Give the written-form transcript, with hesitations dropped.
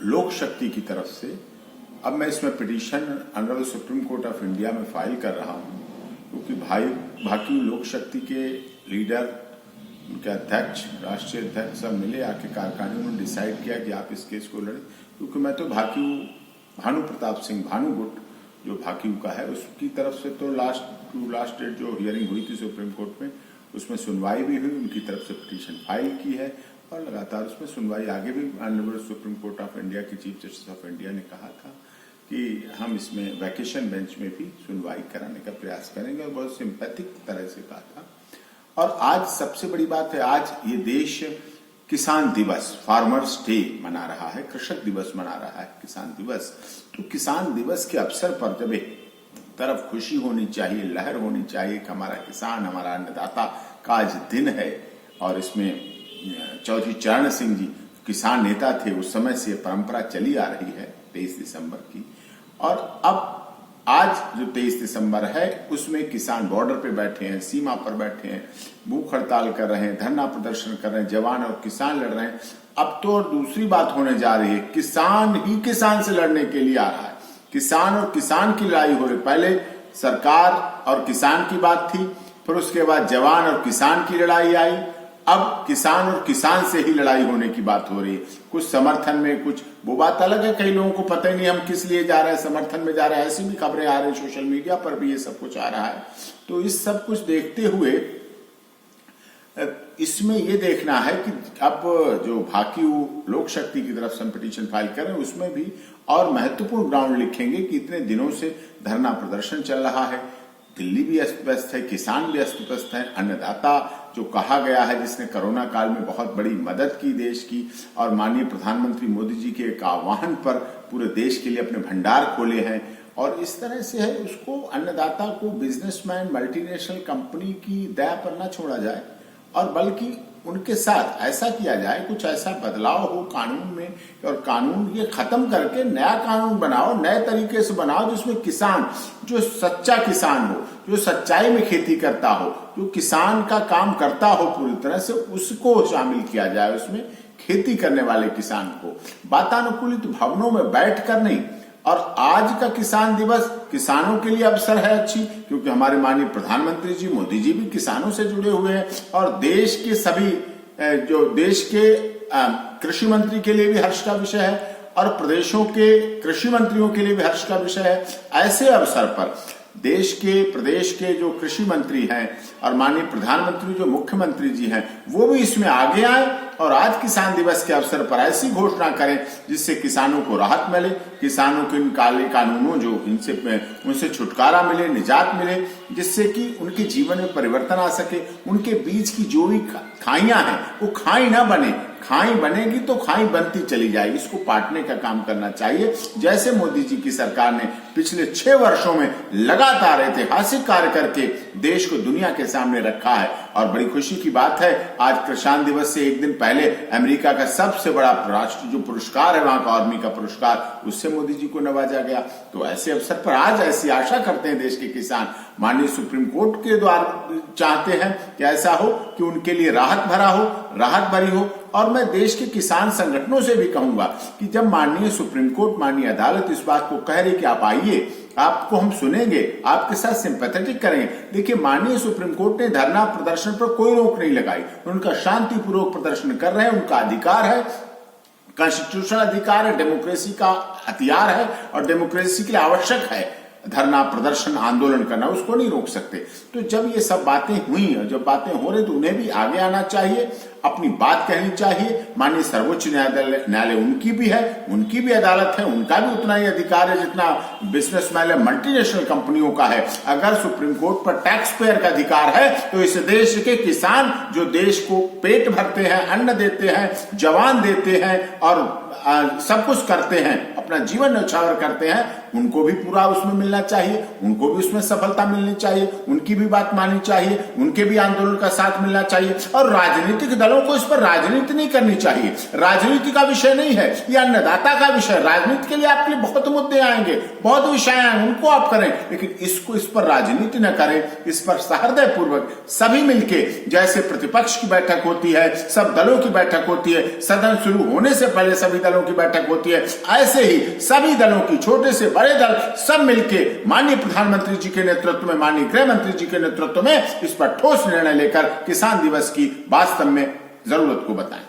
लोक शक्ति की तरफ से अब मैं इसमें petition under the supreme court of India में फाइल कर रहा हूं, क्योंकि भाकियू लोक शक्ति के लीडर, उनके अध्यक्ष, राष्ट्रीय अध्यक्ष सब मिले आके कारखाने में डिसाइड किया कि आप इस केस को लड़ें। क्योंकि मैं तो भानु प्रताप सिंह भानुगुट जो भाकियू का है उसकी तरफ से तो लास्ट डेट जो हियरिंग हुई थी सुप्रीम कोर्ट में, उसमें सुनवाई भी हुई, उनकी तरफ से पिटीशन फाइल की है और लगातार उसमें सुनवाई आगे भी honourable supreme court of India के चीफ जस्टिस ऑफ इंडिया ने कहा था कि हम इसमें वैकेशन बेंच में भी सुनवाई कराने का प्रयास करेंगे और बहुत सिंपैथिक तरह से कहा था। और आज सबसे बड़ी बात है, आज ये देश किसान दिवस, फार्मर्स डे मना रहा है, कृषक दिवस मना रहा है, किसान दिवस। तो किसान दिवस के अवसर पर जब एक तरफ खुशी होनी चाहिए, लहर होनी चाहिए कि हमारा किसान, हमारा अन्नदाता का आज दिन है, और इसमें चौधरी चरण सिंह जी किसान नेता थे, उस समय से परंपरा चली आ रही है 23 दिसंबर की। और अब आज जो 23 दिसंबर है उसमें किसान बॉर्डर पे बैठे हैं, सीमा पर बैठे हैं, भूख हड़ताल कर रहे हैं, धरना प्रदर्शन कर रहे हैं, जवान और किसान लड़ रहे हैं। अब तो दूसरी बात होने जा रही है, किसान ही किसान से लड़ने के लिए आ रहा है, किसान और किसान की लड़ाई हो रही। पहले सरकार और किसान की बात थी, फिर उसके बाद जवान और किसान की लड़ाई आई, अब किसान और किसान से ही लड़ाई होने की बात हो रही है। कुछ समर्थन में, कुछ वो बात अलग है, कई लोगों को पता ही नहीं हम किस लिए जा रहे हैं, समर्थन में जा रहे हैं, ऐसी भी खबरें आ रही, सोशल मीडिया पर भी ये सब कुछ आ रहा है। तो इस सब कुछ देखते हुए इसमें ये देखना है कि अब जो भाकियू लोक शक्ति की तरफ से हम पिटीशन फाइल करें उसमें भी और महत्वपूर्ण ग्राउंड लिखेंगे कि इतने दिनों से धरना प्रदर्शन चल रहा है, दिल्ली भी अस्त व्यस्त है, किसान भी अस्त व्यस्त है, अन्नदाता जो कहा गया है जिसने कोरोना काल में बहुत बड़ी मदद की देश की, और माननीय प्रधानमंत्री मोदी जी के एक आह्वान पर पूरे देश के लिए अपने भंडार खोले हैं, और इस तरह से है उसको, अन्नदाता को बिजनेसमैन, मल्टीनेशनल कंपनी की दया पर न छोड़ा जाए, और बल्कि उनके साथ ऐसा किया जाए, कुछ ऐसा बदलाव हो कानून में, और कानून ये खत्म करके नया कानून बनाओ, नए तरीके से बनाओ जिसमें किसान, जो सच्चा किसान हो, जो सच्चाई में खेती करता हो, जो किसान का काम करता हो पूरी तरह से, उसको शामिल किया जाए उसमें, खेती करने वाले किसान को। वातानुकूलित भवनों में बैठकर नहीं। और आज का किसान दिवस किसानों के लिए अवसर है अच्छी, क्योंकि हमारे माननीय प्रधानमंत्री जी मोदी जी भी किसानों से जुड़े हुए हैं, और देश के सभी जो देश के कृषि मंत्री के लिए भी हर्ष का विषय है, और प्रदेशों के कृषि मंत्रियों के लिए भी हर्ष का विषय है। ऐसे अवसर पर देश के, प्रदेश के जो कृषि मंत्री हैं और माननीय प्रधानमंत्री जो मुख्यमंत्री जी हैं, वो भी इसमें आगे आए और आज किसान दिवस के अवसर पर ऐसी घोषणा करें जिससे किसानों को राहत मिले, किसानों के इन काले कानूनों जो उनसे छुटकारा मिले, निजात मिले, जिससे कि उनके जीवन में परिवर्तन आ सके। उनके बीच की जो भी खाइयां हैं वो खाई ना बने, खाई बनेगी तो खाई बनती चली जाएगी, इसको पाटने का काम करना चाहिए। जैसे मोदी जी की सरकार ने पिछले 6 वर्षों में लगातार ऐतिहासिक कार्य करके देश को दुनिया के सामने रखा है। और बड़ी खुशी की बात है, आज किसान दिवस से एक दिन पहले अमेरिका का सबसे बड़ा राष्ट्रीय जो पुरस्कार है, वहां का आर्मी का पुरस्कार, उससे मोदी जी को नवाजा गया। तो ऐसे अवसर पर आज ऐसी आशा करते हैं देश के किसान, माननीय सुप्रीम कोर्ट के द्वारा चाहते हैं कि ऐसा हो कि उनके लिए राहत भरी हो। और मैं देश के किसान संगठनों से भी कहूंगा कि जब माननीय सुप्रीम कोर्ट, माननीय अदालत इस बात को कह रही कि आप आइए, आपको हम सुनेंगे, आपके साथ सिंपैथेटिक करेंगे। देखिए, माननीय सुप्रीम कोर्ट ने धरना प्रदर्शन पर कोई रोक नहीं लगाई, उनका शांतिपूर्वक प्रदर्शन कर रहे हैं, उनका अधिकार है, कॉन्स्टिट्यूशनल अधिकार है, डेमोक्रेसी का हथियार है और डेमोक्रेसी के लिए आवश्यक है धरना प्रदर्शन आंदोलन करना, उसको नहीं रोक सकते। तो जब ये सब बातें हुई और जब बातें हो रही तो उन्हें भी आगे आना चाहिए, अपनी बात कहनी चाहिए। माननीय सर्वोच्च न्यायालय उनकी भी है, उनकी भी अदालत है, उनका भी उतना ही अधिकार है जितना बिजनेसमैन या मल्टीनेशनल कंपनियों का है। अगर सुप्रीम कोर्ट पर टैक्स पेयर का अधिकार है तो इस देश के किसान जो देश को पेट भरते हैं, अन्न देते हैं, जवान देते हैं और सब कुछ करते हैं, अपना जीवन न्यौछावर करते हैं, उनको भी पूरा उसमें मिलना चाहिए, उनको भी उसमें सफलता मिलनी चाहिए, उनकी भी बात माननी चाहिए, उनके भी आंदोलन का साथ मिलना चाहिए। और राजनीतिक दलों को इस पर राजनीति नहीं करनी चाहिए, राजनीति का विषय नहीं है, यह अन्नदाता का विषय। राजनीति के लिए आपके लिए बहुत मुद्दे आएंगे, बहुत विषय आएंगे, उनको आप करें, लेकिन इस पर राजनीति न करें। इस पर सहृदय पूर्वक सभी मिलके, जैसे प्रतिपक्ष की बैठक होती है, सब दलों की बैठक होती है, सदन शुरू होने से पहले सभी दलों की बैठक होती है, ऐसे ही सभी दलों की, छोटे से बड़े दल सब मिलके माननीय प्रधानमंत्री जी के नेतृत्व में, माननीय गृह मंत्री जी के नेतृत्व में इस पर ठोस निर्णय लेकर किसान दिवस की वास्तव में जरूरत को बताएं।